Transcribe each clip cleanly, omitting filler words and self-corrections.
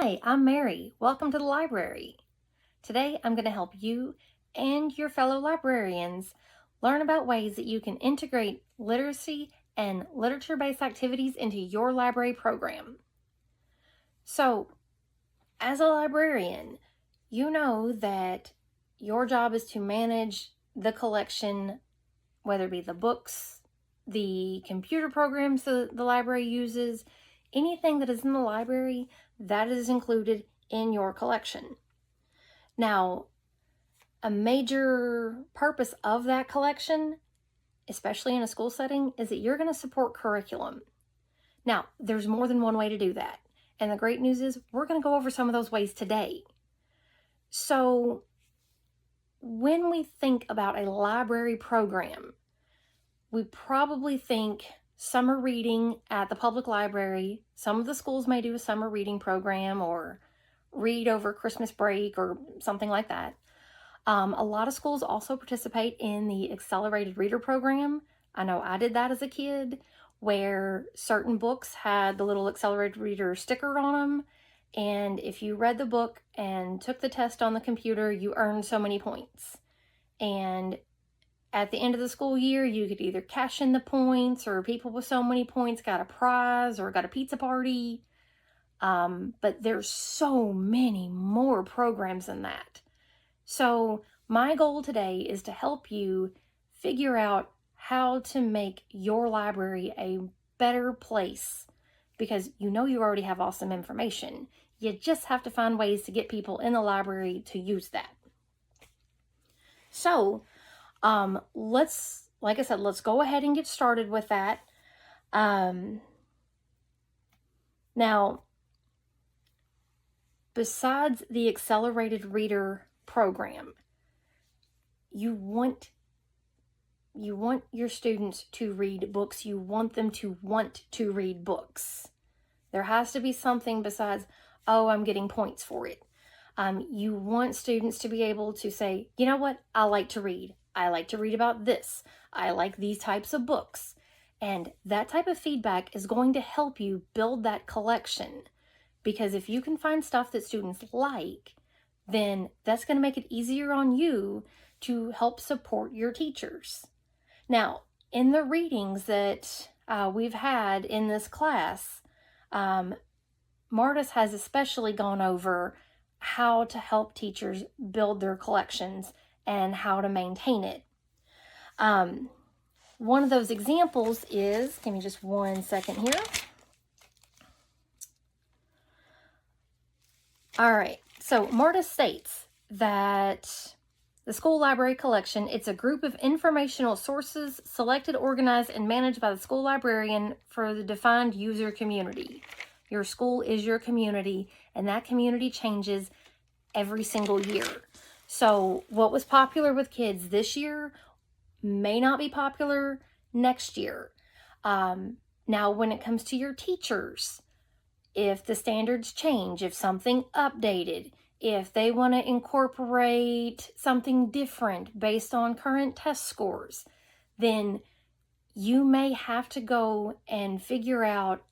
Hi, I'm Mary. Welcome to the library. Today I'm going to help you and your fellow librarians learn about ways that you can integrate literacy and literature-based activities into your library program. So, as a librarian, you know that your job is to manage the collection, whether it be the books, the computer programs that the library uses, anything that is in the library that is included in your collection. Now, a major purpose of that collection, especially in a school setting, is that you're going to support curriculum. Now, there's more than one way to do that. And the great news is we're going to go over some of those ways today. So, when we think about a library program, we probably think summer reading at the public library. Some of the schools may do a summer reading program or read over Christmas break or something like that. A lot of schools also participate in the accelerated reader program. I know I did that as a kid, where certain books had the little accelerated reader sticker on them. And if you read the book and took the test on the computer, you earned so many points. And at the end of the school year, you could either cash in the points, or people with so many points got a prize or got a pizza party. But there's so many more programs than that. So my goal today is to help you figure out how to make your library a better place, because you know you already have awesome information. You just have to find ways to get people in the library to use that. So like I said, let's go ahead and get started with that. Now, besides the accelerated reader program, you want your students to read books. You want them to want to read books. There has to be something besides, oh, I'm getting points for it. You want students to be able to say, you know what, I like to read. I like to read about this. I like these types of books. And that type of feedback is going to help you build that collection. Because if you can find stuff that students like, then that's going to make it easier on you to help support your teachers. Now, in the readings that we've had in this class, Martis has especially gone over how to help teachers build their collections and how to maintain it. One of those examples is, give me just 1 second here. All right, so Martis states that the school library collection, it's a group of informational sources selected, organized, and managed by the school librarian for the defined user community. Your school is your community, and that community changes every single year. So what was popular with kids this year may not be popular next year. Now, when it comes to your teachers, if the standards change, if something updated, if they want to incorporate something different based on current test scores, then you may have to go and figure out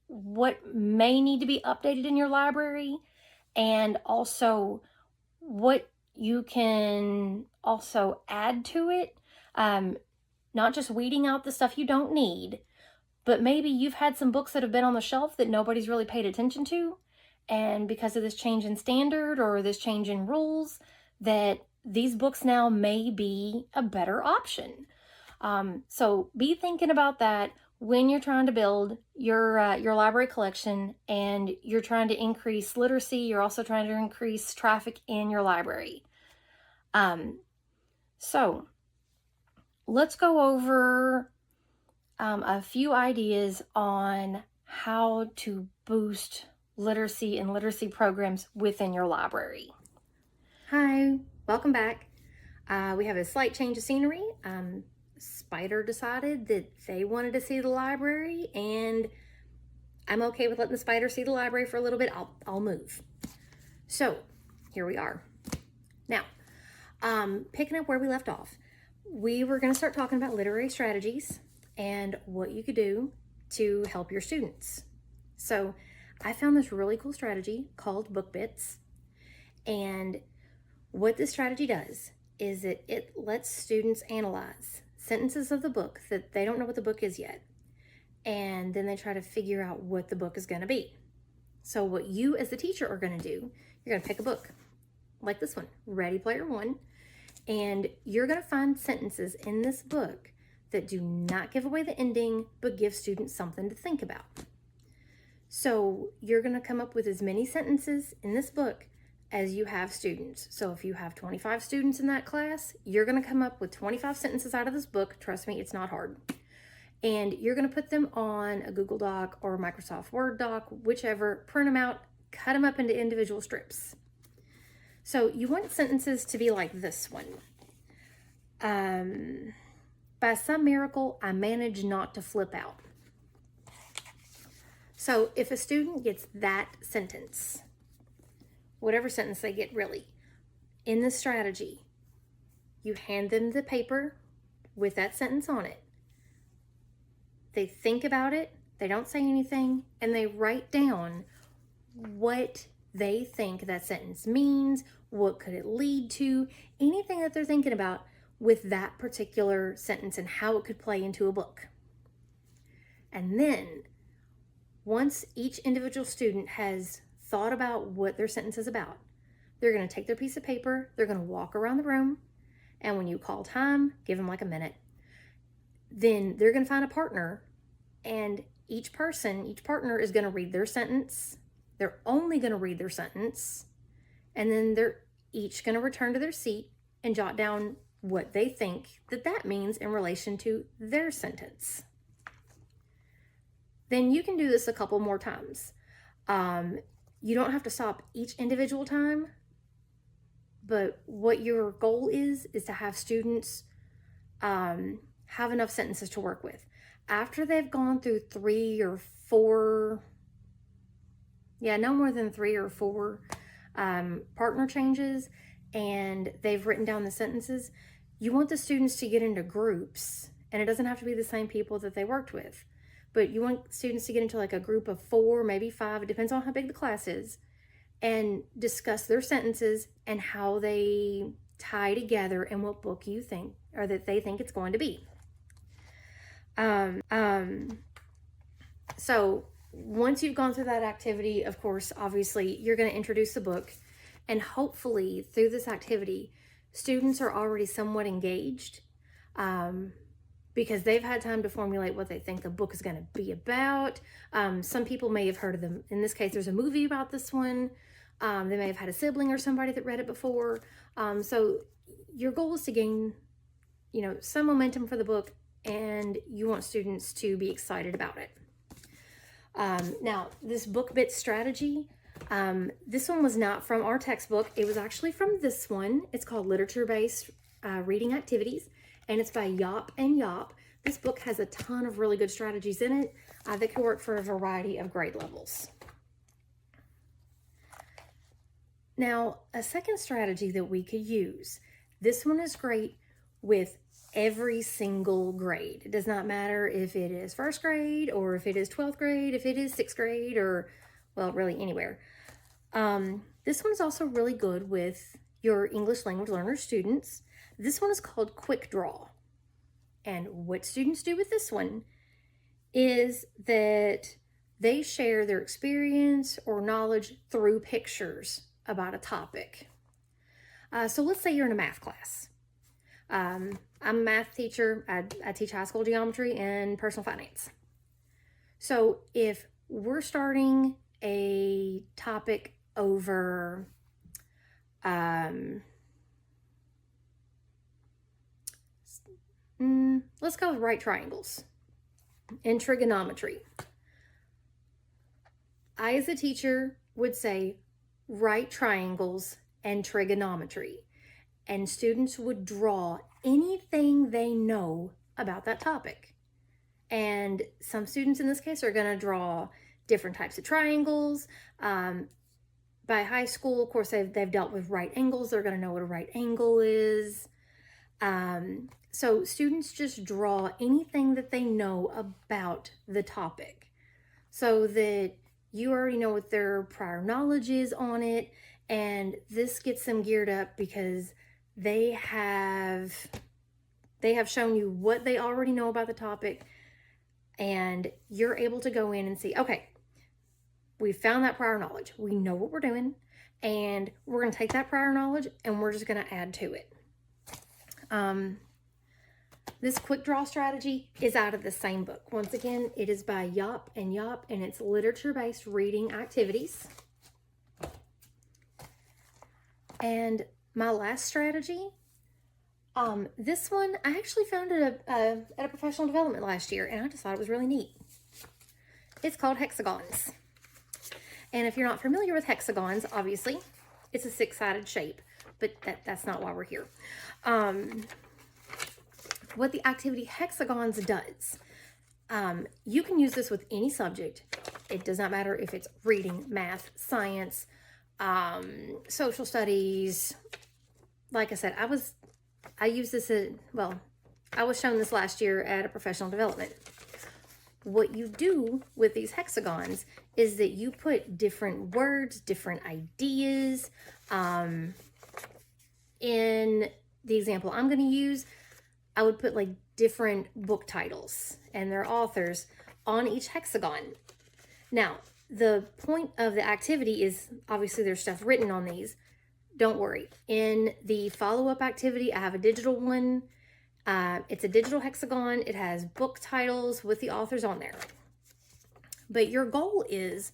what may need to be updated in your library, and also what you can also add to it. Not just weeding out the stuff you don't need, but maybe you've had some books that have been on the shelf that nobody's really paid attention to, and because of this change in standard or this change in rules, that these books now may be a better option. So be thinking about that when you're trying to build your library collection, and you're trying to increase literacy. You're also trying to increase traffic in your library. So let's go over a few ideas on how to boost literacy and literacy programs within your library. Hi, welcome back. We have a slight change of scenery. Spider decided that they wanted to see the library, and I'm okay with letting the spider see the library for a little bit. I'll move. So here we are. Now, picking up where we left off, we were going to start talking about literary strategies and what you could do to help your students. So I found this really cool strategy called Book Bits. And what this strategy does is it lets students analyze sentences of the book that they don't know what the book is yet. And then they try to figure out what the book is going to be. So what you as the teacher are going to do, you're going to pick a book like this one, Ready Player One, and you're going to find sentences in this book that do not give away the ending, but give students something to think about. So you're going to come up with as many sentences in this book as you have students. So if you have 25 students in that class, you're going to come up with 25 sentences out of this book. Trust me, it's not hard. And you're going to put them on a Google Doc or a Microsoft Word doc, whichever, print them out, cut them up into individual strips. So you want sentences to be like this one. By some miracle, I managed not to flip out. So if a student gets that sentence, whatever sentence they get really, in this strategy, you hand them the paper with that sentence on it. They think about it, they don't say anything, and they write down what they think that sentence means, what could it lead to, anything that they're thinking about with that particular sentence and how it could play into a book. And then, once each individual student has thought about what their sentence is about, they're going to take their piece of paper, they're going to walk around the room, and when you call time, give them like a minute. Then they're going to find a partner, and each partner is going to read their sentence. They're only going to read their sentence, and then they're each going to return to their seat and jot down what they think that means in relation to their sentence. Then you can do this a couple more times. You don't have to stop each individual time, but what your goal is to have students have enough sentences to work with. After they've gone through 3 or 4, no more than 3 or 4 partner changes, and they've written down the sentences, you want the students to get into groups, and it doesn't have to be the same people that they worked with, but you want students to get into like a group of 4, maybe 5, it depends on how big the class is, and discuss their sentences and how they tie together and what book you think, or that they think it's going to be. So once you've gone through that activity, of course, obviously, you're going to introduce the book, and hopefully through this activity, students are already somewhat engaged because they've had time to formulate what they think the book is going to be about. Some people may have heard of them. In this case, there's a movie about this one. They may have had a sibling or somebody that read it before. So your goal is to gain, some momentum for the book, and you want students to be excited about it. Now, this book bit strategy, this one was not from our textbook. It was actually from this one. It's called Literature-Based Reading Activities, and it's by Yop and Yop. This book has a ton of really good strategies in it that can work for a variety of grade levels. Now, a second strategy that we could use, this one is great with every single grade. It does not matter if it is first grade or if it is 12th grade, if it is 6th grade, or, well, really anywhere. This one's also really good with your English language learner students. This one is called Quick Draw. And what students do with this one is that they share their experience or knowledge through pictures about a topic. So let's say you're in a math class. I'm a math teacher. I teach high school geometry and personal finance. So if we're starting a topic over let's go with right triangles and trigonometry. I, as a teacher, would say right triangles and trigonometry, and students would draw anything they know about that topic. And some students in this case are going to draw different types of triangles. By high school, of course, they've dealt with right angles. They're going to know what a right angle is. So students just draw anything that they know about the topic so that you already know what their prior knowledge is on it, and this gets them geared up because they have shown you what they already know about the topic, and you're able to go in and see, okay, we found that prior knowledge. We know what we're doing, and we're going to take that prior knowledge and we're just going to add to it. This quick draw strategy is out of the same book. Once again, it is by Yop, and it's literature-based reading activities. And my last strategy, this one, I actually found it at a professional development last year, and I just thought it was really neat. It's called hexagons. And if you're not familiar with hexagons, obviously, it's a six-sided shape, but that's not why we're here. What the activity hexagons does, you can use this with any subject. It does not matter if it's reading, math, science, social studies. Like I said, I used this I was shown this last year at a professional development. What you do with these hexagons is that you put different words, different ideas. In the example I'm going to use, I would put like different book titles and their authors on each hexagon. Now, the point of the activity is, obviously there's stuff written on these. Don't worry. In the follow-up activity, I have a digital one. It's a digital hexagon. It has book titles with the authors on there. But your goal is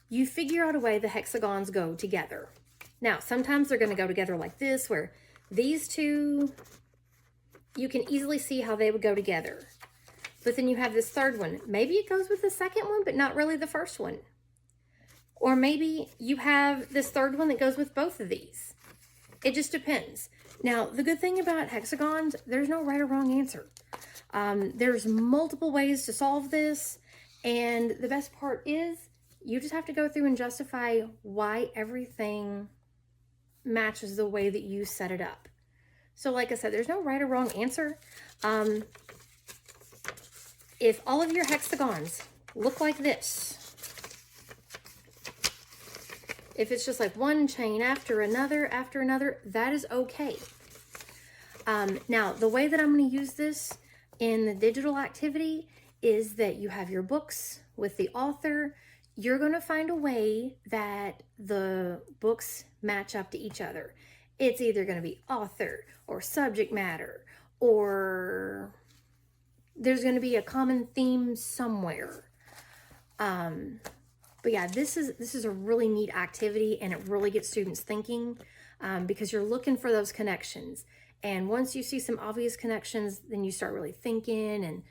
you figure out a way the hexagons go together. Now, sometimes they're going to go together like this, where these two, you can easily see how they would go together. But then you have this third one. Maybe it goes with the second one, but not really the first one. Or maybe you have this third one that goes with both of these. It just depends. Now, the good thing about hexagons, there's no right or wrong answer. There's multiple ways to solve this. And the best part is you just have to go through and justify why everything matches the way that you set it up. So like I said, there's no right or wrong answer. If all of your hexagons look like this, if it's just like one chain after another, that is okay. Now, the way that I'm going to use this in the digital activity is that you have your books with the author. You're going to find a way that the books match up to each other. It's either going to be author or subject matter, or there's going to be a common theme somewhere. But yeah, this is a really neat activity, and it really gets students thinking, because you're looking for those connections. And once you see some obvious connections, then you start really thinking, and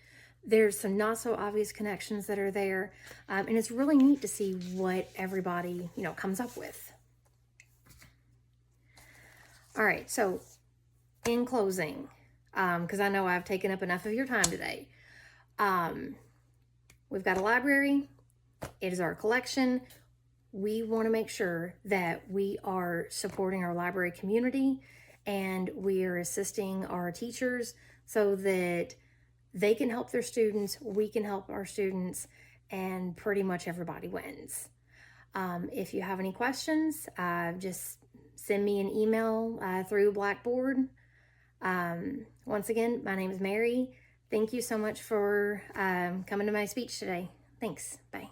there's some not so obvious connections that are there. And it's really neat to see what everybody, comes up with. All right, so in closing, because I know I've taken up enough of your time today, we've got a library. It is our collection. We want to make sure that we are supporting our library community, and we are assisting our teachers so that they can help their students, we can help our students, and pretty much everybody wins. If you have any questions, just send me an email through Blackboard. Once again, my name is Mary. Thank you so much for coming to my speech today. Thanks. Bye.